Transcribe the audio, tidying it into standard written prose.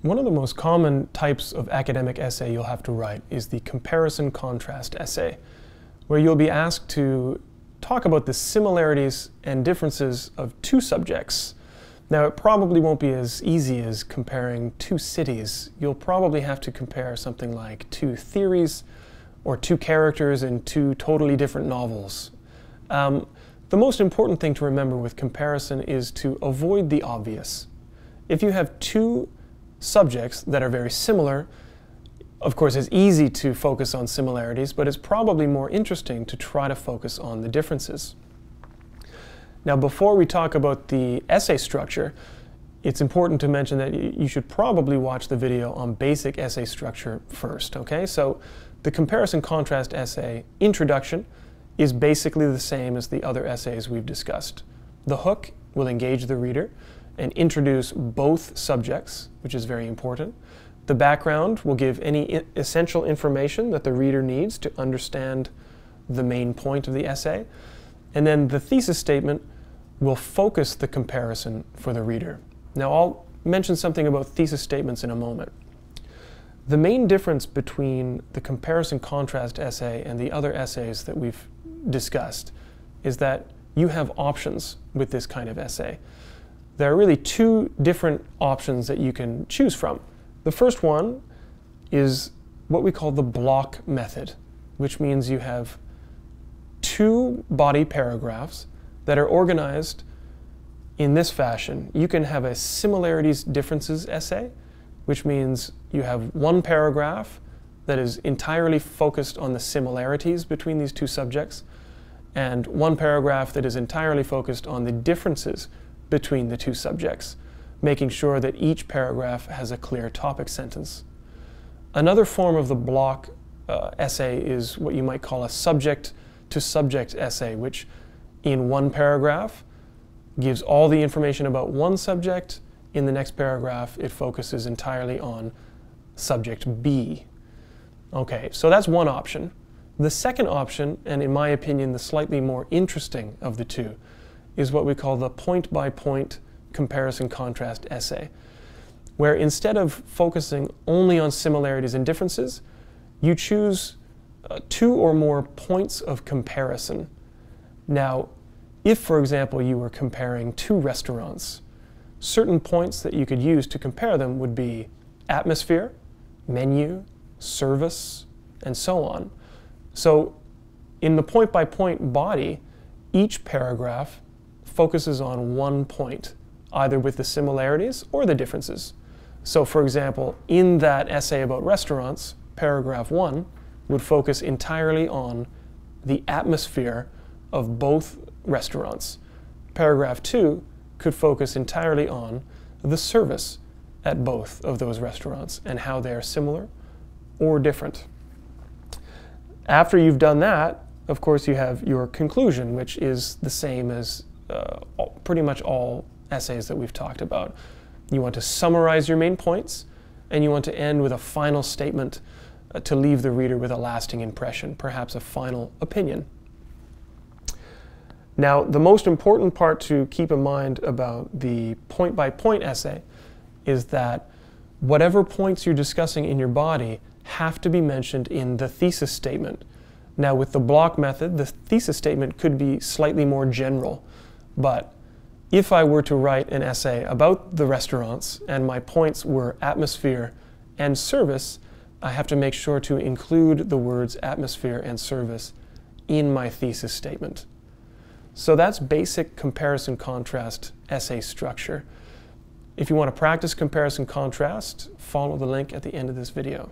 One of the most common types of academic essay you'll have to write is the comparison contrast essay, where you'll be asked to talk about the similarities and differences of two subjects. Now, it probably won't be as easy as comparing two cities. You'll probably have to compare something like two theories or two characters in two totally different novels. The most important thing to remember with comparison is to avoid the obvious. If you have two subjects that are very similar, of course it's easy to focus on similarities, but it's probably more interesting to try to focus on the differences. Now, before we talk about the essay structure, it's important to mention that you should probably watch the video on basic essay structure first, okay? So the comparison contrast essay introduction is basically the same as the other essays we've discussed. The hook will engage the reader and introduce both subjects, which is very important. The background will give any essential information that the reader needs to understand the main point of the essay. And then the thesis statement will focus the comparison for the reader. Now, I'll mention something about thesis statements in a moment. The main difference between the comparison contrast essay and the other essays that we've discussed is that you have options with this kind of essay. There are really two different options that you can choose from. The first one is what we call the block method, which means you have two body paragraphs that are organized in this fashion. You can have a similarities differences essay, which means you have one paragraph that is entirely focused on the similarities between these two subjects, and one paragraph that is entirely focused on the differences between the two subjects, making sure that each paragraph has a clear topic sentence. Another form of the block essay is what you might call a subject-to-subject essay, which in one paragraph gives all the information about one subject. In the next paragraph, it focuses entirely on subject B. Okay, so that's one option. The second option, and in my opinion the slightly more interesting of the two, is what we call the point-by-point comparison contrast essay, where instead of focusing only on similarities and differences, you choose two or more points of comparison. Now, if, for example, you were comparing two restaurants, certain points that you could use to compare them would be atmosphere, menu, service, and so on. So in the point-by-point body, each paragraph focuses on one point, either with the similarities or the differences. So for example, in that essay about restaurants, paragraph 1 would focus entirely on the atmosphere of both restaurants. Paragraph 2 could focus entirely on the service at both of those restaurants and how they are similar or different. After you've done that, of course, you have your conclusion, which is the same as pretty much all essays that we've talked about. You want to summarize your main points, and you want to end with a final statement to leave the reader with a lasting impression, perhaps a final opinion. Now, the most important part to keep in mind about the point-by-point essay is that whatever points you're discussing in your body have to be mentioned in the thesis statement. Now, with the block method, the thesis statement could be slightly more general, but if I were to write an essay about the restaurants and my points were atmosphere and service, I have to make sure to include the words atmosphere and service in my thesis statement. So that's basic comparison contrast essay structure. If you want to practice comparison contrast, follow the link at the end of this video.